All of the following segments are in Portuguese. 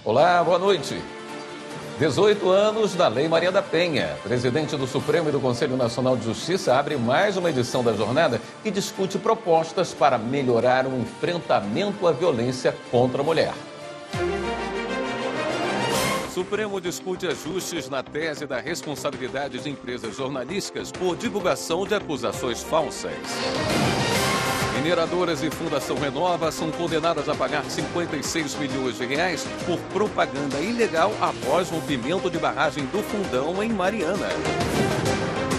Olá, boa noite. 18 anos da Lei Maria da Penha. Presidente do Supremo e do Conselho Nacional de Justiça abre mais uma edição da jornada que discute propostas para melhorar o enfrentamento à violência contra a mulher. O Supremo discute ajustes na tese da responsabilidade de empresas jornalísticas por divulgação de acusações falsas. Mineradoras e Fundação Renova são condenadas a pagar 56 milhões de reais por propaganda ilegal após rompimento de barragem do Fundão em Mariana.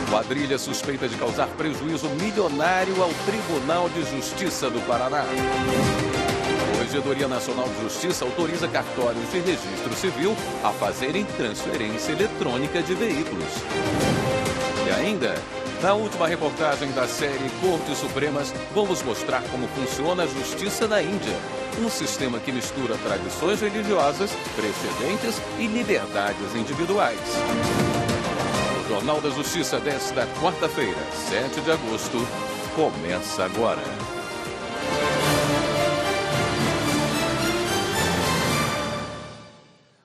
Quadrilha suspeita de causar prejuízo milionário ao Tribunal de Justiça do Paraná. A Corregedoria Nacional de Justiça autoriza cartórios de registro civil a fazerem transferência eletrônica de veículos. E ainda, na última reportagem da série Cortes Supremas, vamos mostrar como funciona a justiça na Índia. Um sistema que mistura tradições religiosas, precedentes e liberdades individuais. O Jornal da Justiça desta quarta-feira, 7 de agosto, começa agora.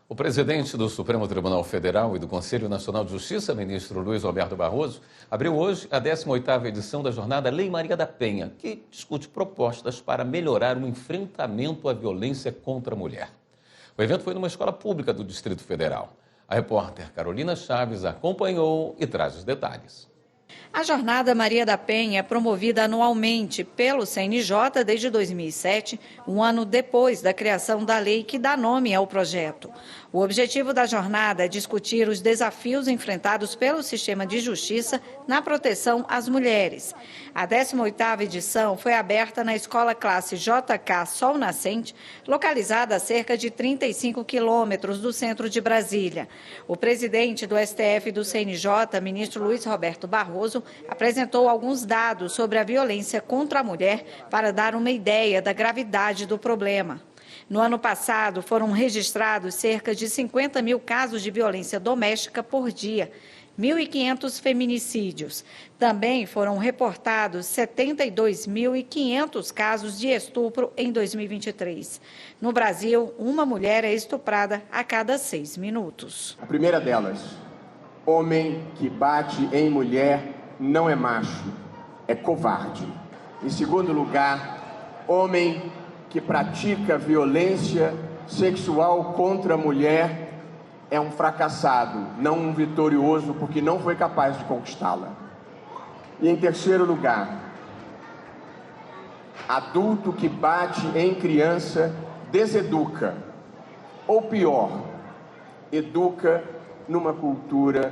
O presidente do Supremo Tribunal Federal e do Conselho Nacional de Justiça, ministro Luiz Roberto Barroso, abriu hoje a 18ª edição da jornada Lei Maria da Penha, que discute propostas para melhorar o enfrentamento à violência contra a mulher. O evento foi numa escola pública do Distrito Federal. A repórter Carolina Chaves acompanhou e traz os detalhes. A Jornada Maria da Penha é promovida anualmente pelo CNJ desde 2007, um ano depois da criação da lei que dá nome ao projeto. O objetivo da jornada é discutir os desafios enfrentados pelo sistema de justiça na proteção às mulheres. A 18ª edição foi aberta na Escola Classe JK Sol Nascente, localizada a cerca de 35 quilômetros do centro de Brasília. O presidente do STF e do CNJ, ministro Luiz Roberto Barroso, apresentou alguns dados sobre a violência contra a mulher para dar uma ideia da gravidade do problema. No ano passado, foram registrados cerca de 50 mil casos de violência doméstica por dia, 1.500 feminicídios. Também foram reportados 72.500 casos de estupro em 2023. No Brasil, uma mulher é estuprada a cada 6 minutos. A primeira delas, homem que bate em mulher não é macho, é covarde. Em segundo lugar, homem que pratica violência sexual contra a mulher é um fracassado, não um vitorioso, porque não foi capaz de conquistá-la. E em terceiro lugar, adulto que bate em criança deseduca, ou pior, educa numa cultura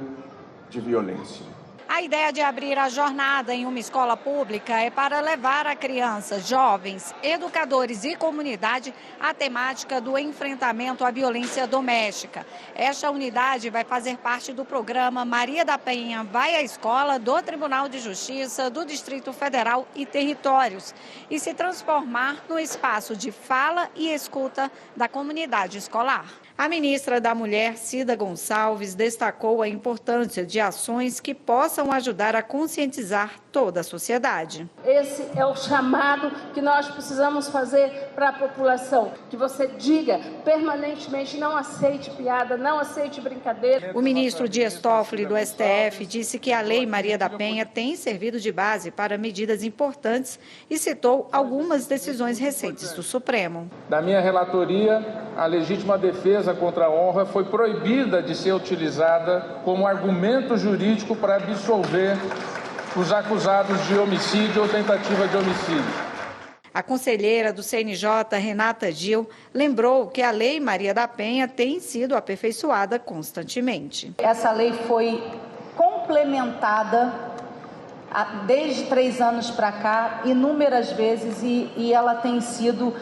de violência. A ideia de abrir a jornada em uma escola pública é para levar a crianças, jovens, educadores e comunidade a temática do enfrentamento à violência doméstica. Esta unidade vai fazer parte do programa Maria da Penha Vai à Escola do Tribunal de Justiça do Distrito Federal e Territórios e se transformar no espaço de fala e escuta da comunidade escolar. A ministra da Mulher, Cida Gonçalves, destacou a importância de ações que possam ajudar a conscientizar toda a sociedade. Esse é o chamado que nós precisamos fazer para a população, que você diga permanentemente, não aceite piada, não aceite brincadeira. O ministro Dias Toffoli, do STF, disse que a Lei Maria da Penha tem servido de base para medidas importantes e citou algumas decisões recentes do Supremo. Na minha relatoria, a legítima defesa contra a honra foi proibida de ser utilizada como argumento jurídico para absolver os acusados de homicídio ou tentativa de homicídio. A conselheira do CNJ, Renata Gil, lembrou que a Lei Maria da Penha tem sido aperfeiçoada constantemente. Essa lei foi complementada desde 3 anos para cá, inúmeras vezes, e ela tem sido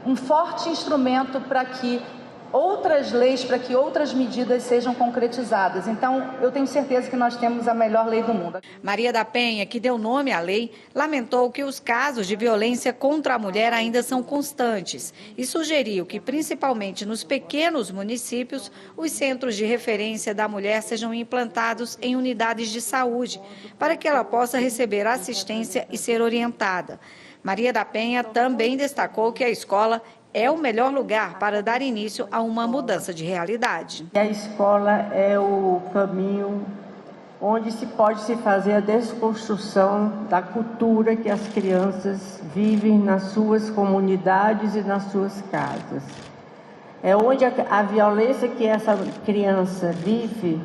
um forte instrumento para que outras leis, para que outras medidas sejam concretizadas. Então, eu tenho certeza que nós temos a melhor lei do mundo. Maria da Penha, que deu nome à lei, lamentou que os casos de violência contra a mulher ainda são constantes e sugeriu que, principalmente nos pequenos municípios, os centros de referência da mulher sejam implantados em unidades de saúde, para que ela possa receber assistência e ser orientada. Maria da Penha também destacou que a escola é o melhor lugar para dar início a uma mudança de realidade. A escola é o caminho onde se pode se fazer a desconstrução da cultura que as crianças vivem nas suas comunidades e nas suas casas. É onde a violência que essa criança vive,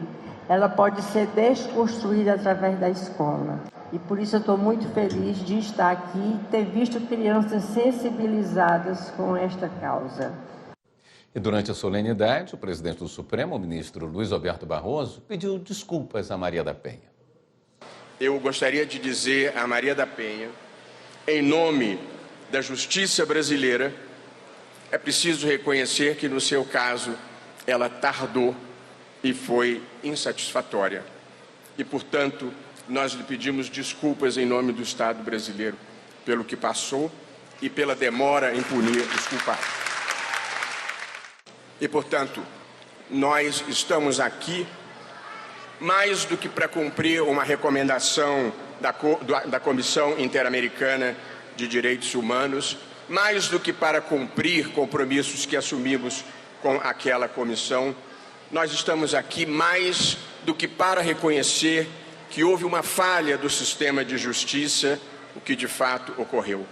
ela pode ser desconstruída através da escola. E por isso eu estou muito feliz de estar aqui e ter visto crianças sensibilizadas com esta causa. E durante a solenidade, o presidente do Supremo, o ministro Luiz Roberto Barroso, pediu desculpas a Maria da Penha. Eu gostaria de dizer a Maria da Penha, em nome da justiça brasileira, é preciso reconhecer que no seu caso ela tardou e foi insatisfatória. E, portanto, nós lhe pedimos desculpas em nome do Estado brasileiro pelo que passou e pela demora em punir os culpados. E, portanto, nós estamos aqui mais do que para cumprir uma recomendação da Comissão Interamericana de Direitos Humanos, mais do que para cumprir compromissos que assumimos com aquela comissão, nós estamos aqui mais do que para reconhecer que houve uma falha do sistema de justiça, o que de fato ocorreu.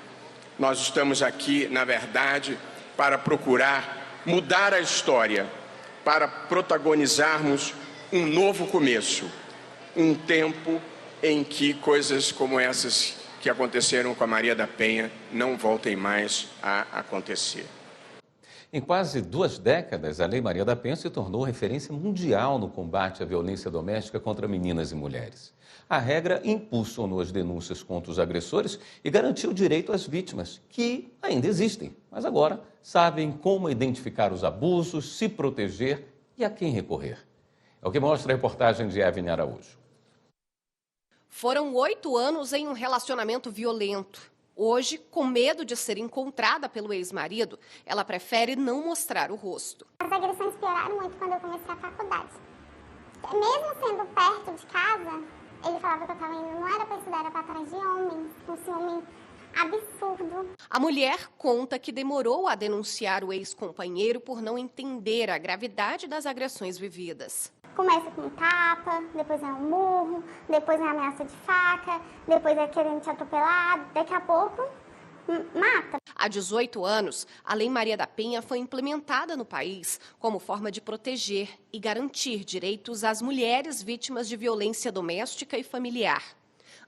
Nós estamos aqui, na verdade, para procurar mudar a história, para protagonizarmos um novo começo, um tempo em que coisas como essas que aconteceram com a Maria da Penha não voltem mais a acontecer. Em quase 2 décadas, a Lei Maria da Penha se tornou referência mundial no combate à violência doméstica contra meninas e mulheres. A regra impulsionou as denúncias contra os agressores e garantiu o direito às vítimas, que ainda existem, mas agora sabem como identificar os abusos, se proteger e a quem recorrer. É o que mostra a reportagem de Evelyn Araújo. Foram 8 anos em um relacionamento violento. Hoje, com medo de ser encontrada pelo ex-marido, ela prefere não mostrar o rosto. As agressões pioraram muito quando eu comecei a faculdade. Mesmo sendo perto de casa, ele falava que eu estava indo, não era para estudar, era para atrás de homens, um ciúme absurdo. A mulher conta que demorou a denunciar o ex-companheiro por não entender a gravidade das agressões vividas. Começa com um tapa, depois é um murro, depois é ameaça de faca, depois é querendo te atropelar, daqui a pouco mata. Há 18 anos, a Lei Maria da Penha foi implementada no país como forma de proteger e garantir direitos às mulheres vítimas de violência doméstica e familiar.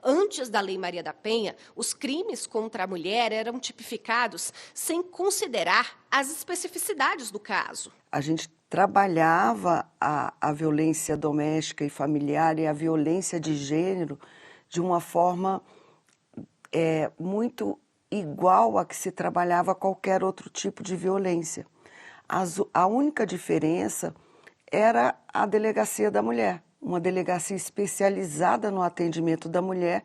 Antes da Lei Maria da Penha, os crimes contra a mulher eram tipificados sem considerar as especificidades do caso. A gente trabalhava a violência doméstica e familiar e a violência de gênero de uma forma muito igual a que se trabalhava qualquer outro tipo de violência. A única diferença era a delegacia da mulher, uma delegacia especializada no atendimento da mulher,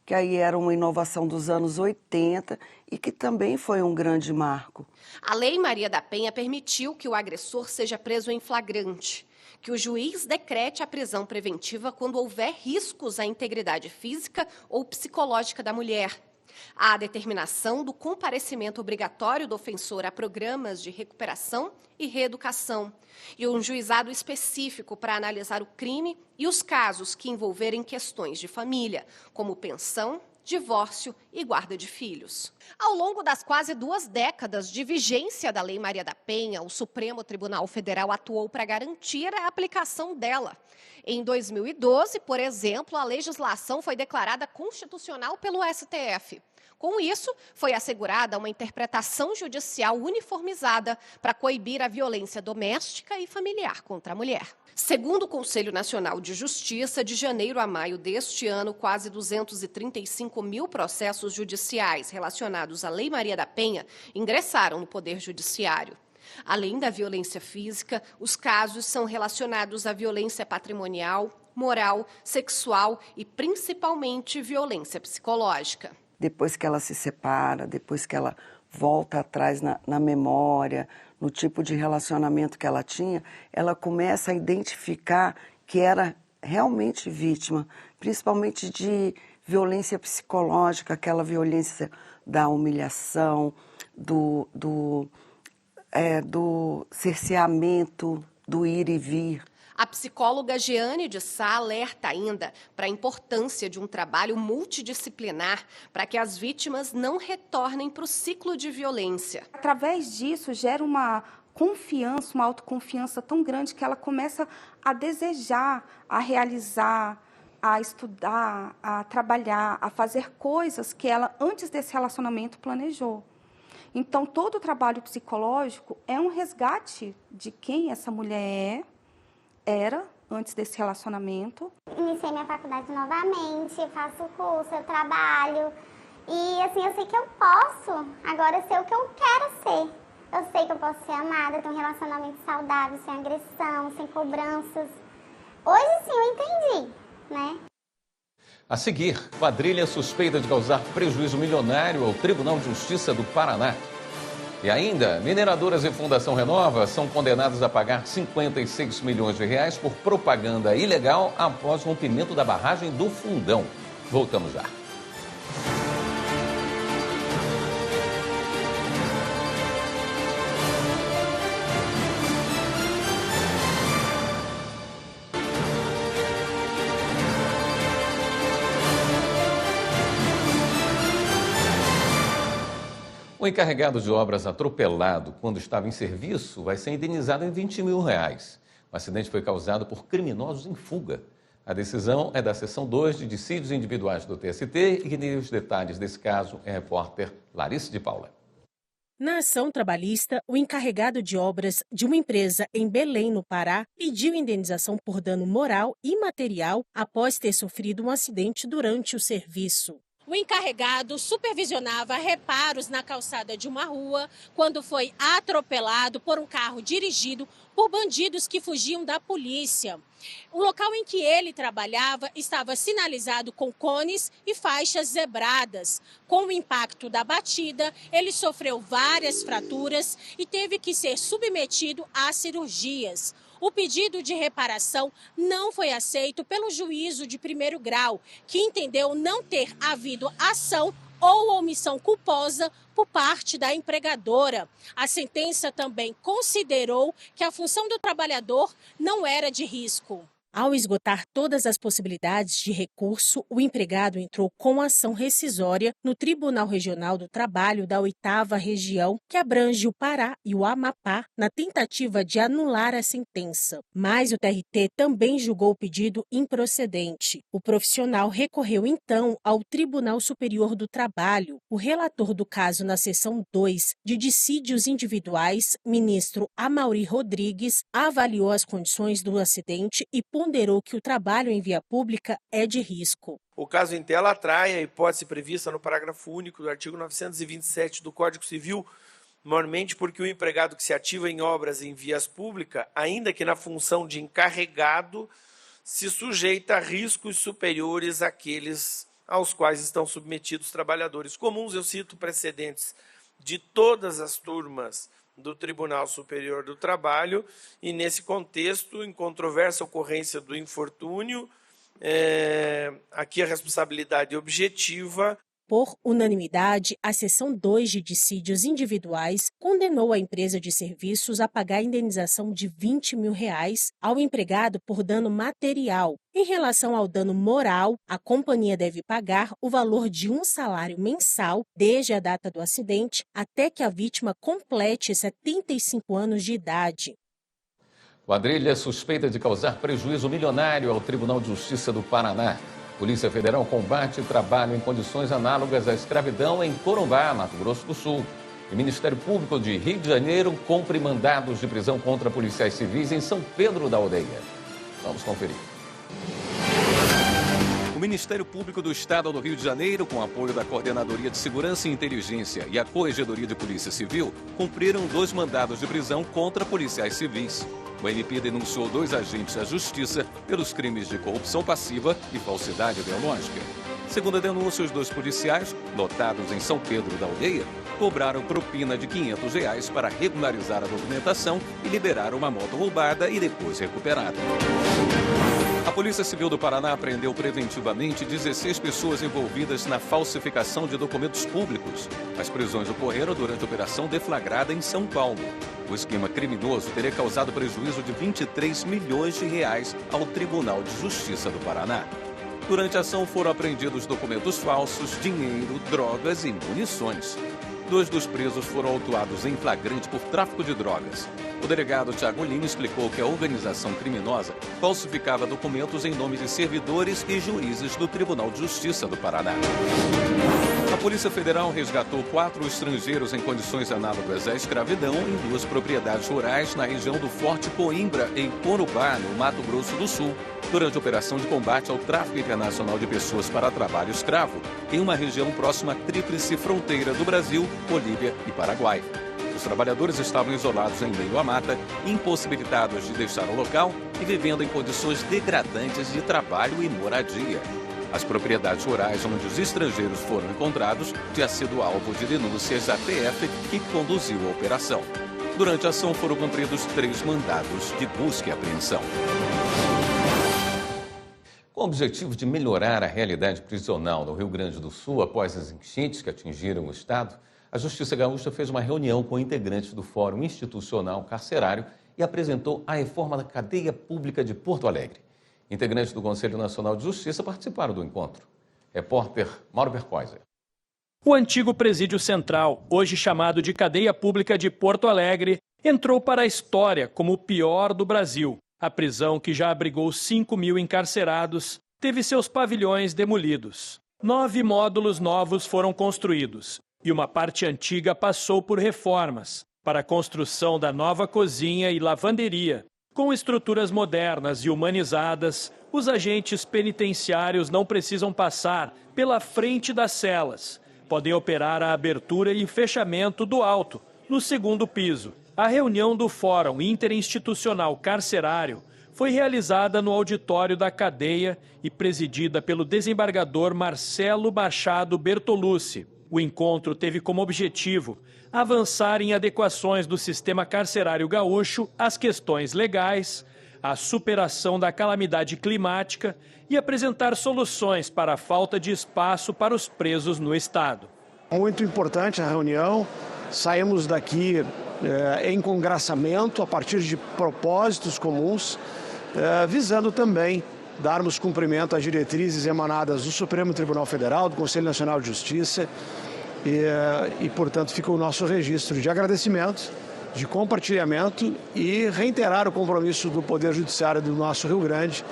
que aí era uma inovação dos anos 80 e que também foi um grande marco. A Lei Maria da Penha permitiu que o agressor seja preso em flagrante, que o juiz decrete a prisão preventiva quando houver riscos à integridade física ou psicológica da mulher. A determinação do comparecimento obrigatório do ofensor a programas de recuperação e reeducação e um juizado específico para analisar o crime e os casos que envolverem questões de família, como pensão, divórcio e guarda de filhos. Ao longo das quase 2 décadas de vigência da Lei Maria da Penha, o Supremo Tribunal Federal atuou para garantir a aplicação dela. Em 2012, por exemplo, a legislação foi declarada constitucional pelo STF. Com isso, foi assegurada uma interpretação judicial uniformizada para coibir a violência doméstica e familiar contra a mulher. Segundo o Conselho Nacional de Justiça, de janeiro a maio deste ano, quase 235 mil processos judiciais relacionados à Lei Maria da Penha ingressaram no Poder Judiciário. Além da violência física, os casos são relacionados à violência patrimonial, moral, sexual e, principalmente, violência psicológica. Depois que ela se separa, depois que ela volta atrás na memória, no tipo de relacionamento que ela tinha, ela começa a identificar que era realmente vítima, principalmente de violência psicológica, aquela violência da humilhação, do cerceamento, do ir e vir. A psicóloga Jeane de Sá alerta ainda para a importância de um trabalho multidisciplinar para que as vítimas não retornem para o ciclo de violência. Através disso, gera uma confiança, uma autoconfiança tão grande que ela começa a desejar, a realizar, a estudar, a trabalhar, a fazer coisas que ela, antes desse relacionamento, planejou. Então, todo o trabalho psicológico é um resgate de quem essa mulher era antes desse relacionamento. Iniciei minha faculdade novamente, faço curso, eu trabalho. E assim, eu sei que eu posso agora ser o que eu quero ser. Eu sei que eu posso ser amada, ter um relacionamento saudável, sem agressão, sem cobranças. Hoje sim eu entendi, né? A seguir, quadrilha suspeita de causar prejuízo milionário ao Tribunal de Justiça do Paraná. E ainda, mineradoras e Fundação Renova são condenadas a pagar 56 milhões de reais por propaganda ilegal após o rompimento da barragem do Fundão. Voltamos já. O encarregado de obras atropelado quando estava em serviço vai ser indenizado em 20 mil reais. O acidente foi causado por criminosos em fuga. A decisão é da seção 2 de dissídios individuais do TST e quem tem os detalhes desse caso é a repórter Larissa de Paula. Na ação trabalhista, o encarregado de obras de uma empresa em Belém, no Pará, pediu indenização por dano moral e material após ter sofrido um acidente durante o serviço. O encarregado supervisionava reparos na calçada de uma rua quando foi atropelado por um carro dirigido por bandidos que fugiam da polícia. O local em que ele trabalhava estava sinalizado com cones e faixas zebradas. Com o impacto da batida, ele sofreu várias fraturas e teve que ser submetido a cirurgias. O pedido de reparação não foi aceito pelo juízo de primeiro grau, que entendeu não ter havido ação ou omissão culposa por parte da empregadora. A sentença também considerou que a função do trabalhador não era de risco. Ao esgotar todas as possibilidades de recurso, o empregado entrou com ação rescisória no Tribunal Regional do Trabalho da 8ª Região, que abrange o Pará e o Amapá, na tentativa de anular a sentença. Mas o TRT também julgou o pedido improcedente. O profissional recorreu então ao Tribunal Superior do Trabalho. O relator do caso na seção 2 de dissídios individuais, ministro Amaury Rodrigues, avaliou as condições do acidente e ponderou que o trabalho em via pública é de risco. O caso em tela atrai a hipótese prevista no parágrafo único do artigo 927 do Código Civil, normalmente porque o empregado que se ativa em obras em vias públicas, ainda que na função de encarregado, se sujeita a riscos superiores àqueles aos quais estão submetidos trabalhadores comuns. Eu cito precedentes de todas as turmas do Tribunal Superior do Trabalho, e nesse contexto, em controversa ocorrência do infortúnio, aqui a responsabilidade objetiva. Por unanimidade, a seção 2 de dissídios individuais condenou a empresa de serviços a pagar a indenização de 20 mil reais ao empregado por dano material. Em relação ao dano moral, a companhia deve pagar o valor de um salário mensal desde a data do acidente até que a vítima complete 75 anos de idade. Quadrilha suspeita de causar prejuízo milionário ao Tribunal de Justiça do Paraná. Polícia Federal combate trabalho em condições análogas à escravidão em Corumbá, Mato Grosso do Sul. O Ministério Público de Rio de Janeiro cumpre mandados de prisão contra policiais civis em São Pedro da Aldeia. Vamos conferir. O Ministério Público do Estado do Rio de Janeiro, com apoio da Coordenadoria de Segurança e Inteligência e a Corregedoria de Polícia Civil, cumpriram 2 mandados de prisão contra policiais civis. O MP denunciou 2 agentes da Justiça pelos crimes de corrupção passiva e falsidade ideológica. Segundo a denúncia, os 2 policiais, lotados em São Pedro da Aldeia, cobraram propina de R$500 para regularizar a documentação e liberar uma moto roubada e depois recuperada. A Polícia Civil do Paraná apreendeu preventivamente 16 pessoas envolvidas na falsificação de documentos públicos. As prisões ocorreram durante a operação deflagrada em São Paulo. O esquema criminoso teria causado prejuízo de 23 milhões de reais ao Tribunal de Justiça do Paraná. Durante a ação foram apreendidos documentos falsos, dinheiro, drogas e munições. 2 dos presos foram autuados em flagrante por tráfico de drogas. O delegado Thiago Lima explicou que a organização criminosa falsificava documentos em nome de servidores e juízes do Tribunal de Justiça do Paraná. A Polícia Federal resgatou 4 estrangeiros em condições análogas à escravidão em 2 propriedades rurais na região do Forte Coimbra, em Corubá, no Mato Grosso do Sul, durante a operação de combate ao tráfico internacional de pessoas para trabalho escravo, em uma região próxima à tríplice fronteira do Brasil, Bolívia e Paraguai. Os trabalhadores estavam isolados em meio à mata, impossibilitados de deixar o local e vivendo em condições degradantes de trabalho e moradia. As propriedades rurais onde os estrangeiros foram encontrados tinham sido alvo de denúncias à PF, que conduziu a operação. Durante a ação foram cumpridos 3 mandados de busca e apreensão. Com o objetivo de melhorar a realidade prisional no Rio Grande do Sul após as enchentes que atingiram o estado, a Justiça Gaúcha fez uma reunião com integrantes do Fórum Institucional Carcerário e apresentou a reforma da cadeia pública de Porto Alegre. Integrantes do Conselho Nacional de Justiça participaram do encontro. Repórter Mauro Bercoiser. O antigo presídio central, hoje chamado de Cadeia Pública de Porto Alegre, entrou para a história como o pior do Brasil. A prisão, que já abrigou 5.000 encarcerados, teve seus pavilhões demolidos. 9 módulos novos foram construídos e uma parte antiga passou por reformas para a construção da nova cozinha e lavanderia. Com estruturas modernas e humanizadas, os agentes penitenciários não precisam passar pela frente das celas. Podem operar a abertura e fechamento do alto, no 2º piso. A reunião do Fórum Interinstitucional Carcerário foi realizada no auditório da cadeia e presidida pelo desembargador Marcelo Machado Bertolucci. O encontro teve como objetivo avançar em adequações do sistema carcerário gaúcho às questões legais, a superação da calamidade climática e apresentar soluções para a falta de espaço para os presos no estado. Muito importante a reunião, saímos daqui em congraçamento a partir de propósitos comuns, visando também darmos cumprimento às diretrizes emanadas do Supremo Tribunal Federal, do Conselho Nacional de Justiça e portanto, fica o nosso registro de agradecimento, de compartilhamento e reiterar o compromisso do Poder Judiciário do nosso Rio Grande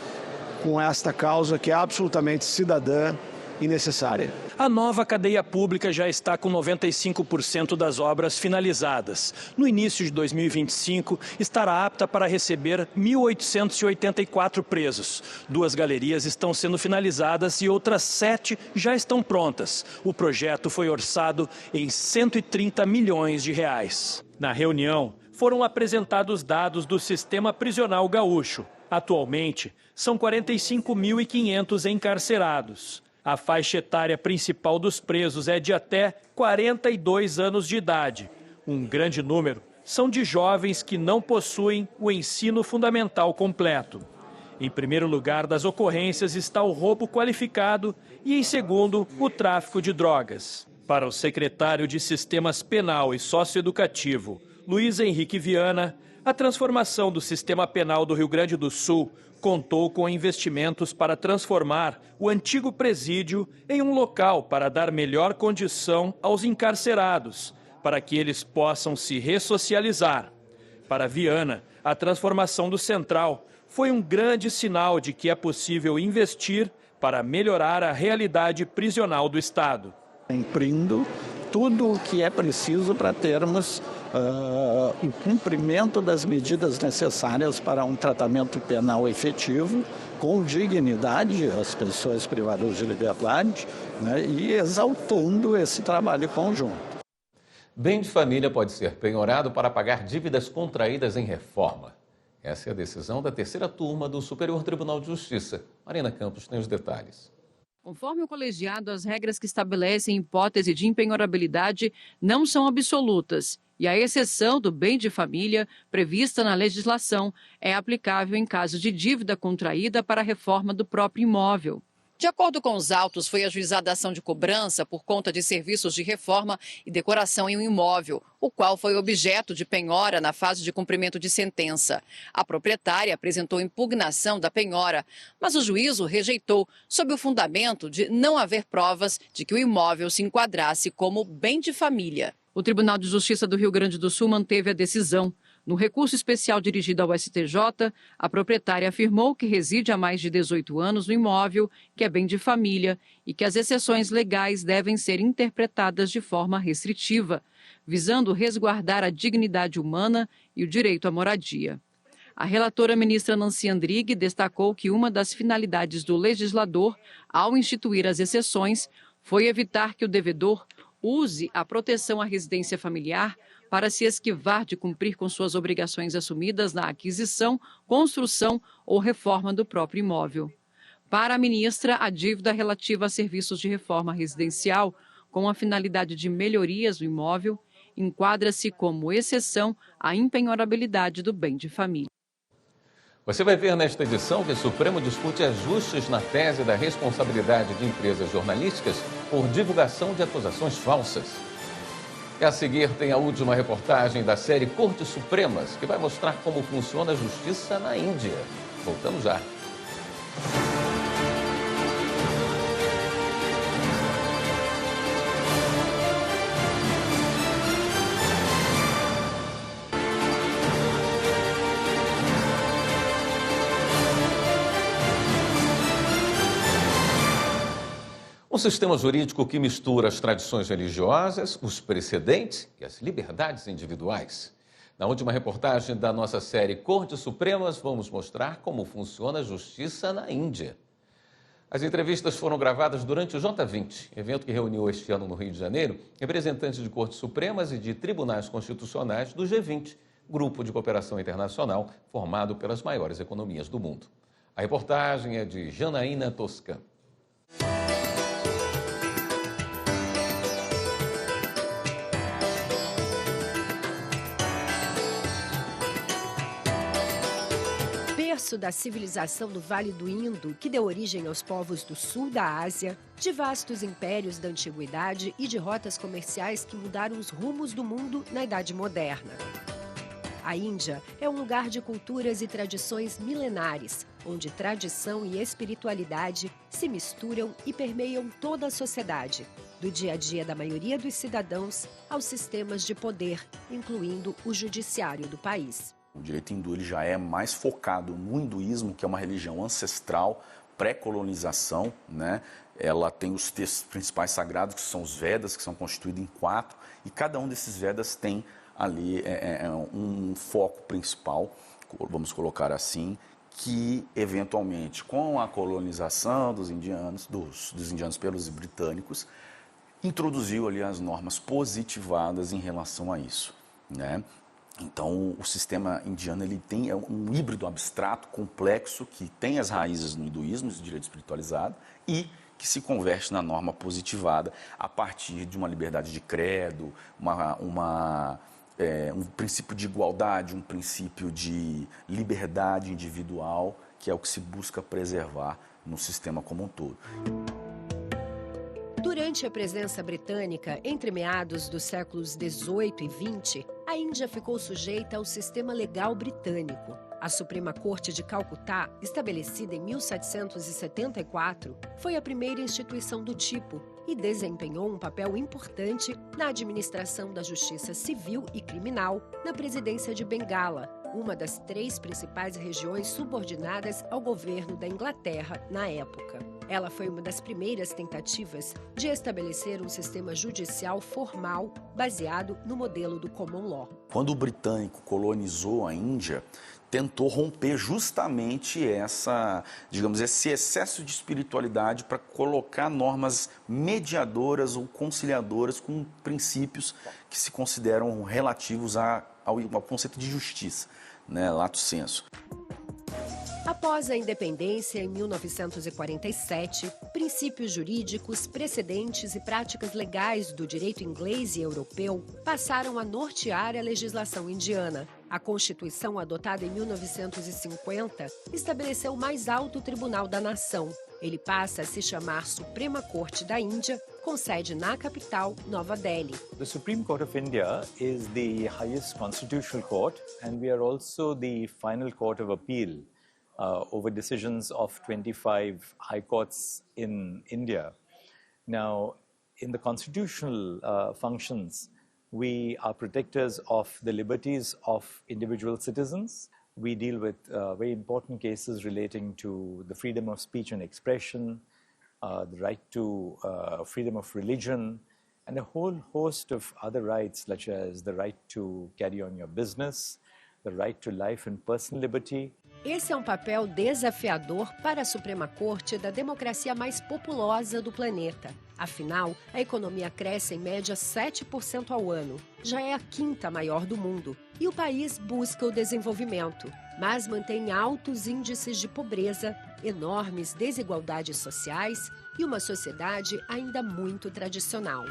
com esta causa que é absolutamente cidadã e necessária. A nova cadeia pública já está com 95% das obras finalizadas. No início de 2025, estará apta para receber 1.884 presos. 2 galerias estão sendo finalizadas e outras 7 já estão prontas. O projeto foi orçado em 130 milhões de reais. Na reunião, foram apresentados dados do sistema prisional gaúcho. Atualmente, são 45.500 encarcerados. A faixa etária principal dos presos é de até 42 anos de idade. Um grande número são de jovens que não possuem o ensino fundamental completo. Em primeiro lugar das ocorrências está o roubo qualificado e, em segundo, o tráfico de drogas. Para o secretário de Sistemas Penal e Socioeducativo, Luiz Henrique Viana, a transformação do sistema penal do Rio Grande do Sul contou com investimentos para transformar o antigo presídio em um local para dar melhor condição aos encarcerados, para que eles possam se ressocializar. Para Viana, a transformação do Central foi um grande sinal de que é possível investir para melhorar a realidade prisional do estado. Cumprindo tudo o que é preciso para termos o cumprimento das medidas necessárias para um tratamento penal efetivo, com dignidade às pessoas privadas de liberdade, né, e exaltando esse trabalho conjunto. Bem de família pode ser penhorado para pagar dívidas contraídas em reforma. Essa é a decisão da 3ª turma do Superior Tribunal de Justiça. Marina Campos tem os detalhes. Conforme o colegiado, as regras que estabelecem hipótese de impenhorabilidade não são absolutas e a exceção do bem de família prevista na legislação é aplicável em caso de dívida contraída para a reforma do próprio imóvel. De acordo com os autos, foi ajuizada a ação de cobrança por conta de serviços de reforma e decoração em um imóvel, o qual foi objeto de penhora na fase de cumprimento de sentença. A proprietária apresentou impugnação da penhora, mas o juízo rejeitou, sob o fundamento de não haver provas de que o imóvel se enquadrasse como bem de família. O Tribunal de Justiça do Rio Grande do Sul manteve a decisão. No recurso especial dirigido ao STJ, a proprietária afirmou que reside há mais de 18 anos no imóvel, que é bem de família, e que as exceções legais devem ser interpretadas de forma restritiva, visando resguardar a dignidade humana e o direito à moradia. A relatora ministra Nancy Andrighi destacou que uma das finalidades do legislador, ao instituir as exceções, foi evitar que o devedor use a proteção à residência familiar para se esquivar de cumprir com suas obrigações assumidas na aquisição, construção ou reforma do próprio imóvel. Para a ministra, a dívida relativa a serviços de reforma residencial, com a finalidade de melhorias do imóvel, enquadra-se como exceção à impenhorabilidade do bem de família. Você vai ver nesta edição que o Supremo discute ajustes na tese da responsabilidade de empresas jornalísticas por divulgação de acusações falsas. E a seguir tem a última reportagem da série Cortes Supremas, que vai mostrar como funciona a justiça na Índia. Voltamos já. Um sistema jurídico que mistura as tradições religiosas, os precedentes e as liberdades individuais. Na última reportagem da nossa série Cortes Supremas, vamos mostrar como funciona a justiça na Índia. As entrevistas foram gravadas durante o J20, evento que reuniu este ano no Rio de Janeiro representantes de Cortes Supremas e de Tribunais Constitucionais do G20, grupo de cooperação internacional formado pelas maiores economias do mundo. A reportagem é de Janaína Toscan. Berço da civilização do Vale do Indo, que deu origem aos povos do sul da Ásia, de vastos impérios da antiguidade e de rotas comerciais que mudaram os rumos do mundo na Idade Moderna. A Índia é um lugar de culturas e tradições milenares, onde tradição e espiritualidade se misturam e permeiam toda a sociedade, do dia a dia da maioria dos cidadãos aos sistemas de poder, incluindo o judiciário do país. O direito hindu ele já é mais focado no hinduísmo, que é uma religião ancestral, pré-colonização, né? Ela tem os textos principais sagrados, que são os Vedas, que são constituídos em 4, e cada um desses Vedas tem ali um foco principal, vamos colocar assim, que eventualmente, com a colonização dos indianos pelos britânicos, introduziu ali as normas positivadas em relação a isso, né? Então, o sistema indiano ele tem um híbrido abstrato, complexo, que tem as raízes no hinduísmo, no direito espiritualizado, e que se converte na norma positivada a partir de uma liberdade de credo, um princípio de igualdade, um princípio de liberdade individual, que é o que se busca preservar no sistema como um todo. Durante a presença britânica, entre meados dos séculos XVIII e XX, a Índia ficou sujeita ao sistema legal britânico. A Suprema Corte de Calcutá, estabelecida em 1774, foi a primeira instituição do tipo e desempenhou um papel importante na administração da justiça civil e criminal na presidência de Bengala, uma das 3 principais regiões subordinadas ao governo da Inglaterra na época. Ela foi uma das primeiras tentativas de estabelecer um sistema judicial formal baseado no modelo do common law. Quando o britânico colonizou a Índia, tentou romper justamente esse excesso de espiritualidade para colocar normas mediadoras ou conciliadoras com princípios que se consideram relativos ao conceito de justiça, né, lato sensu. Após a independência em 1947, princípios jurídicos, precedentes e práticas legais do direito inglês e europeu passaram a nortear a legislação indiana. A Constituição, adotada em 1950, estabeleceu o mais alto tribunal da nação. Ele passa a se chamar Suprema Corte da Índia, com sede na capital, Nova Delhi. The Supreme Court of India is the highest constitutional court, and we are also the final court of appeal over decisions of 25 high courts in India. Now, in the constitutional functions, we are protectors of the liberties of individual citizens. We deal with very important cases relating to the freedom of speech and expression, the right to freedom of religion, and a whole host of other rights, such as the right to carry on your business, the right to life and personal liberty. Esse é um papel desafiador para a Suprema Corte da democracia mais populosa do planeta. Afinal, a economia cresce em média 7% ao ano. Já é a quinta maior do mundo. E o país busca o desenvolvimento, mas mantém altos índices de pobreza, enormes desigualdades sociais e uma sociedade ainda muito tradicional.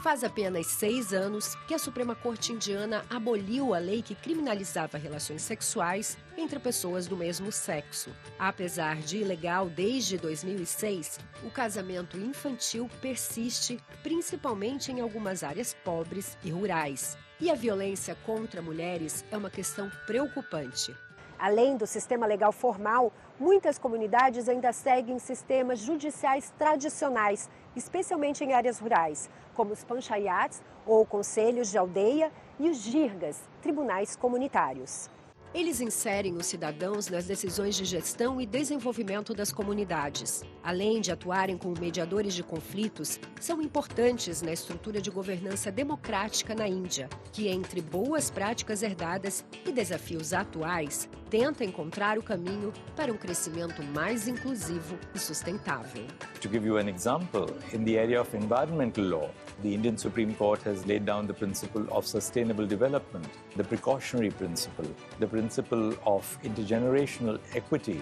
Faz apenas 6 anos que a Suprema Corte indiana aboliu a lei que criminalizava relações sexuais entre pessoas do mesmo sexo. Apesar de ilegal desde 2006, o casamento infantil persiste, principalmente em algumas áreas pobres e rurais. E a violência contra mulheres é uma questão preocupante. Além do sistema legal formal, muitas comunidades ainda seguem sistemas judiciais tradicionais, especialmente em áreas rurais, como os panchayats, ou conselhos de aldeia, e os jirgas, tribunais comunitários. Eles inserem os cidadãos nas decisões de gestão e desenvolvimento das comunidades. Além de atuarem como mediadores de conflitos, são importantes na estrutura de governança democrática na Índia, que, entre boas práticas herdadas e desafios atuais, tenta encontrar o caminho para um crescimento mais inclusivo e sustentável. To give you an example, in the area of environmental law, the Indian Supreme Court has laid down the principle of sustainable development, the precautionary principle, the principle of intergenerational equity.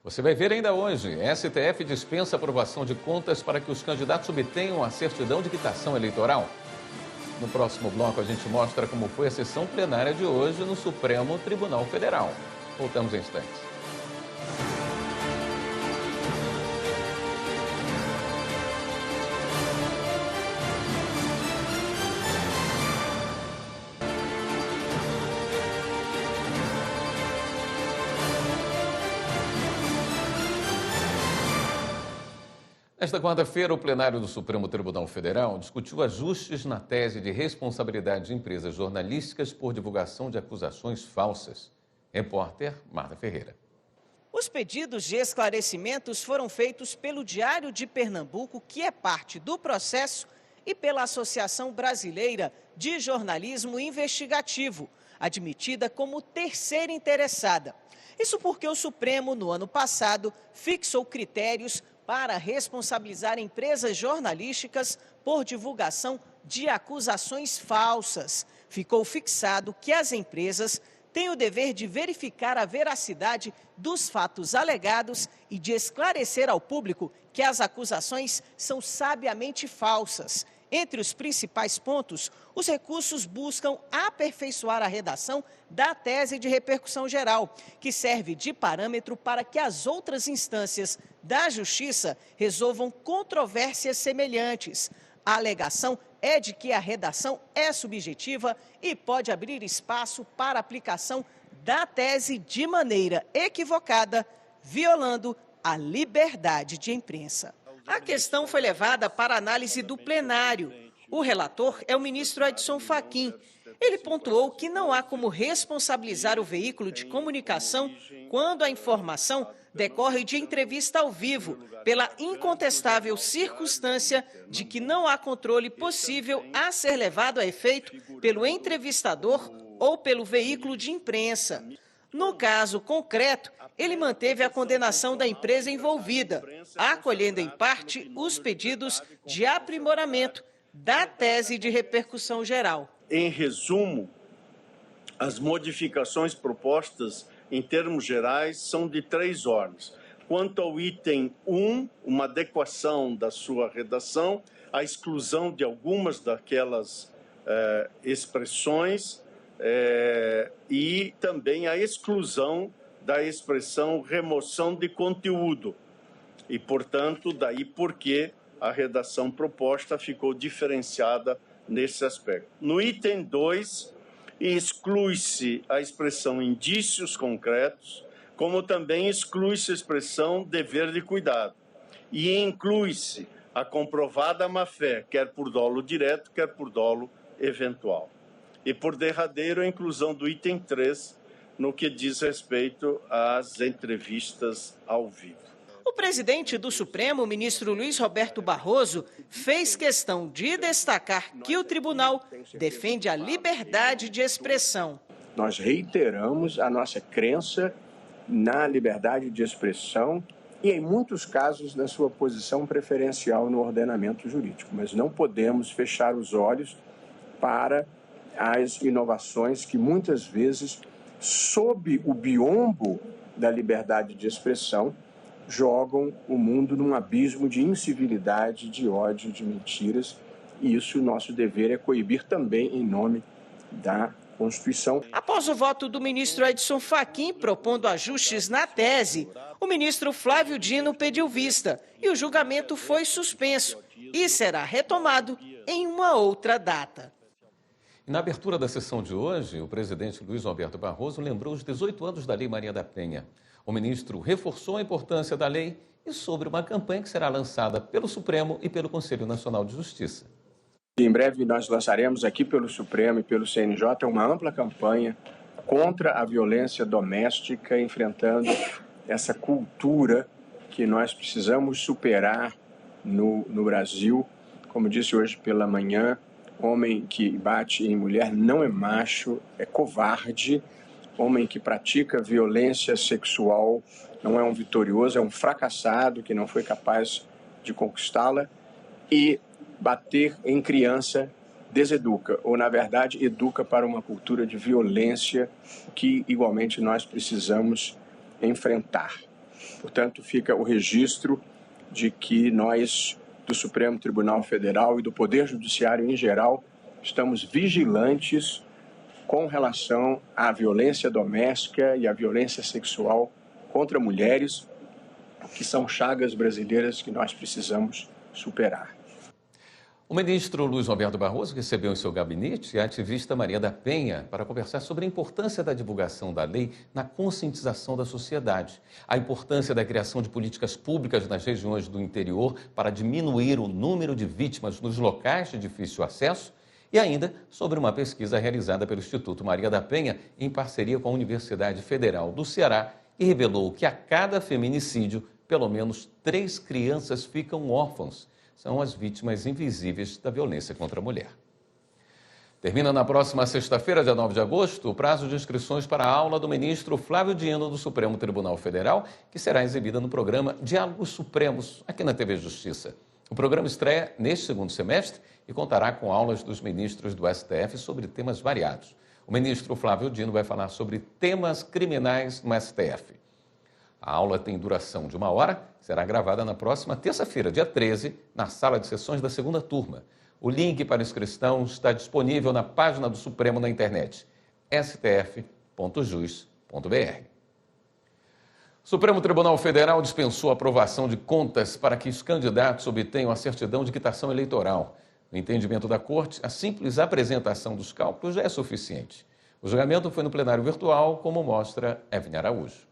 Você vai ver ainda hoje, STF dispensa aprovação de contas para que os candidatos obtenham a certidão de quitação eleitoral. No próximo bloco a gente mostra como foi a sessão plenária de hoje no Supremo Tribunal Federal. Voltamos em instantes. Nesta quarta-feira, o plenário do Supremo Tribunal Federal discutiu ajustes na tese de responsabilidade de empresas jornalísticas por divulgação de acusações falsas. Repórter Marta Ferreira. Os pedidos de esclarecimentos foram feitos pelo Diário de Pernambuco, que é parte do processo, e pela Associação Brasileira de Jornalismo Investigativo, admitida como terceira interessada. Isso porque o Supremo, no ano passado, fixou critérios para responsabilizar empresas jornalísticas por divulgação de acusações falsas. Ficou fixado que as empresas têm o dever de verificar a veracidade dos fatos alegados e de esclarecer ao público que as acusações são sabiamente falsas. Entre os principais pontos, os recursos buscam aperfeiçoar a redação da tese de repercussão geral, que serve de parâmetro para que as outras instâncias da Justiça resolvam controvérsias semelhantes. A alegação é de que a redação é subjetiva e pode abrir espaço para a aplicação da tese de maneira equivocada, violando a liberdade de imprensa. A questão foi levada para análise do plenário. O relator é o ministro Edson Fachin. Ele pontuou que não há como responsabilizar o veículo de comunicação quando a informação decorre de entrevista ao vivo, pela incontestável circunstância de que não há controle possível a ser levado a efeito pelo entrevistador ou pelo veículo de imprensa. No caso concreto, ele manteve a condenação da empresa envolvida, acolhendo em parte os pedidos de aprimoramento da tese de repercussão geral. Em resumo, as modificações propostas, em termos gerais, são de 3 ordens. Quanto ao item 1, uma adequação da sua redação, a exclusão de algumas daquelas expressões e também a exclusão da expressão remoção de conteúdo. E, portanto, daí porque a redação proposta ficou diferenciada nesse aspecto. No item 2, exclui-se a expressão indícios concretos, como também exclui-se a expressão dever de cuidado. E inclui-se a comprovada má-fé, quer por dolo direto, quer por dolo eventual. E, por derradeiro, a inclusão do item 3, no que diz respeito às entrevistas ao vivo. O presidente do Supremo, o ministro Luiz Roberto Barroso, fez questão de destacar que o tribunal defende a liberdade de expressão. Nós reiteramos a nossa crença na liberdade de expressão e, em muitos casos, na sua posição preferencial no ordenamento jurídico. Mas não podemos fechar os olhos para as inovações que, muitas vezes, sob o biombo da liberdade de expressão, jogam o mundo num abismo de incivilidade, de ódio, de mentiras. E isso, nosso dever é coibir também em nome da Constituição. Após o voto do ministro Edson Fachin propondo ajustes na tese, o ministro Flávio Dino pediu vista e o julgamento foi suspenso e será retomado em uma outra data. Na abertura da sessão de hoje, o presidente Luiz Roberto Barroso lembrou os 18 anos da Lei Maria da Penha. O ministro reforçou a importância da lei e sobre uma campanha que será lançada pelo Supremo e pelo Conselho Nacional de Justiça. Em breve nós lançaremos aqui pelo Supremo e pelo CNJ uma ampla campanha contra a violência doméstica, enfrentando essa cultura que nós precisamos superar no Brasil. Como disse hoje pela manhã, homem que bate em mulher não é macho, é covarde. Homem que pratica violência sexual não é um vitorioso, é um fracassado que não foi capaz de conquistá-la. E bater em criança deseduca, ou na verdade educa para uma cultura de violência que igualmente nós precisamos enfrentar. Portanto, fica o registro de que nós, do Supremo Tribunal Federal e do Poder Judiciário em geral, estamos vigilantes com relação à violência doméstica e à violência sexual contra mulheres, que são chagas brasileiras que nós precisamos superar. O ministro Luiz Roberto Barroso recebeu em seu gabinete a ativista Maria da Penha para conversar sobre a importância da divulgação da lei na conscientização da sociedade, a importância da criação de políticas públicas nas regiões do interior para diminuir o número de vítimas nos locais de difícil acesso e ainda sobre uma pesquisa realizada pelo Instituto Maria da Penha em parceria com a Universidade Federal do Ceará e revelou que a cada feminicídio, pelo menos 3 crianças ficam órfãs. São as vítimas invisíveis da violência contra a mulher. Termina na próxima sexta-feira, dia 9 de agosto, o prazo de inscrições para a aula do ministro Flávio Dino do Supremo Tribunal Federal, que será exibida no programa Diálogos Supremos, aqui na TV Justiça. O programa estreia neste segundo semestre e contará com aulas dos ministros do STF sobre temas variados. O ministro Flávio Dino vai falar sobre temas criminais no STF. A aula tem duração de 1 hora, será gravada na próxima terça-feira, dia 13, na sala de sessões da segunda turma. O link para inscrição está disponível na página do Supremo na internet, stf.jus.br. O Supremo Tribunal Federal dispensou a aprovação de contas para que os candidatos obtenham a certidão de quitação eleitoral. No entendimento da Corte, a simples apresentação dos cálculos já é suficiente. O julgamento foi no plenário virtual, como mostra Evne Araújo.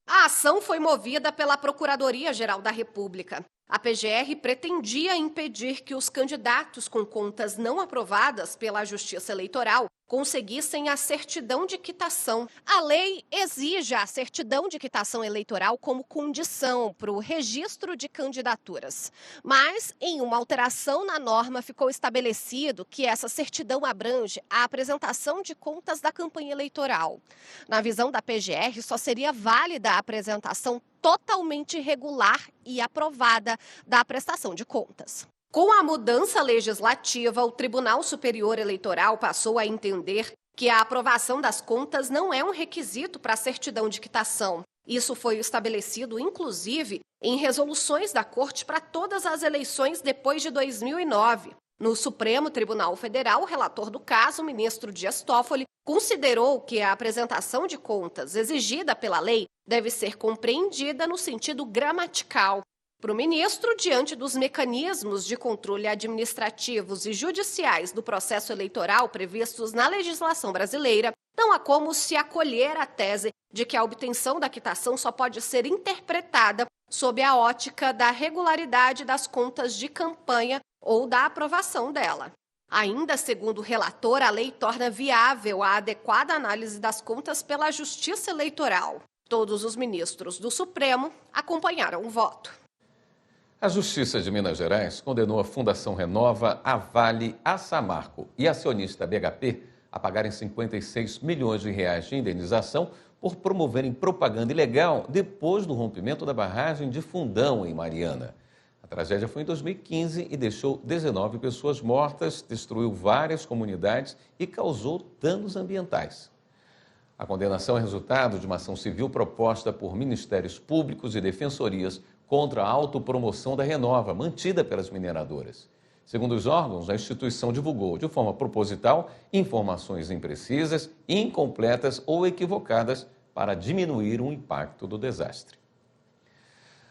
A ação foi movida pela Procuradoria-Geral da República. A PGR pretendia impedir que os candidatos com contas não aprovadas pela Justiça Eleitoral conseguissem a certidão de quitação. A lei exige a certidão de quitação eleitoral como condição para o registro de candidaturas. Mas, em uma alteração na norma, ficou estabelecido que essa certidão abrange a apresentação de contas da campanha eleitoral. Na visão da PGR, só seria válida a apresentação totalmente regular e aprovada da prestação de contas. Com a mudança legislativa, o Tribunal Superior Eleitoral passou a entender que a aprovação das contas não é um requisito para a certidão de quitação. Isso foi estabelecido, inclusive, em resoluções da Corte para todas as eleições depois de 2009. No Supremo Tribunal Federal, o relator do caso, o ministro Dias Toffoli, considerou que a apresentação de contas exigida pela lei deve ser compreendida no sentido gramatical. Para o ministro, diante dos mecanismos de controle administrativos e judiciais do processo eleitoral previstos na legislação brasileira, não há como se acolher à tese de que a obtenção da quitação só pode ser interpretada sob a ótica da regularidade das contas de campanha ou da aprovação dela. Ainda segundo o relator, a lei torna viável a adequada análise das contas pela Justiça Eleitoral. Todos os ministros do Supremo acompanharam o voto. A Justiça de Minas Gerais condenou a Fundação Renova, a Vale, a Samarco e a acionista BHP a pagarem 56 milhões de reais de indenização por promoverem propaganda ilegal depois do rompimento da barragem de Fundão, em Mariana. A tragédia foi em 2015 e deixou 19 pessoas mortas, destruiu várias comunidades e causou danos ambientais. A condenação é resultado de uma ação civil proposta por ministérios públicos e defensorias contra a autopromoção da Renova, mantida pelas mineradoras. Segundo os órgãos, a instituição divulgou de forma proposital informações imprecisas, incompletas ou equivocadas para diminuir o impacto do desastre.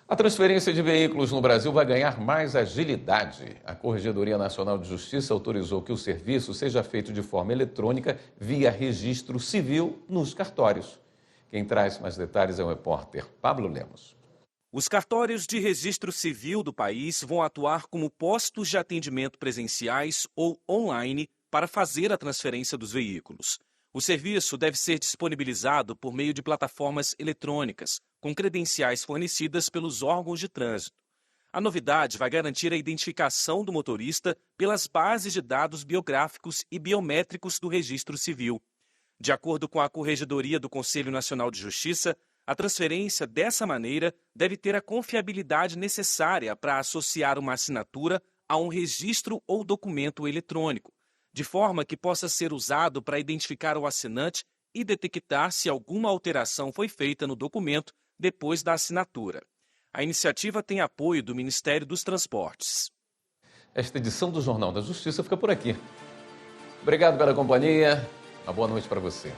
A transferência de veículos no Brasil vai ganhar mais agilidade. A Corregedoria Nacional de Justiça autorizou que o serviço seja feito de forma eletrônica via registro civil nos cartórios. Quem traz mais detalhes é o repórter Pablo Lemos. Os cartórios de registro civil do país vão atuar como postos de atendimento presenciais ou online para fazer a transferência dos veículos. O serviço deve ser disponibilizado por meio de plataformas eletrônicas, com credenciais fornecidas pelos órgãos de trânsito. A novidade vai garantir a identificação do motorista pelas bases de dados biográficos e biométricos do registro civil. De acordo com a Corregedoria do Conselho Nacional de Justiça, a transferência dessa maneira deve ter a confiabilidade necessária para associar uma assinatura a um registro ou documento eletrônico, de forma que possa ser usado para identificar o assinante e detectar se alguma alteração foi feita no documento depois da assinatura. A iniciativa tem apoio do Ministério dos Transportes. Esta edição do Jornal da Justiça fica por aqui. Obrigado pela companhia. Uma boa noite para você.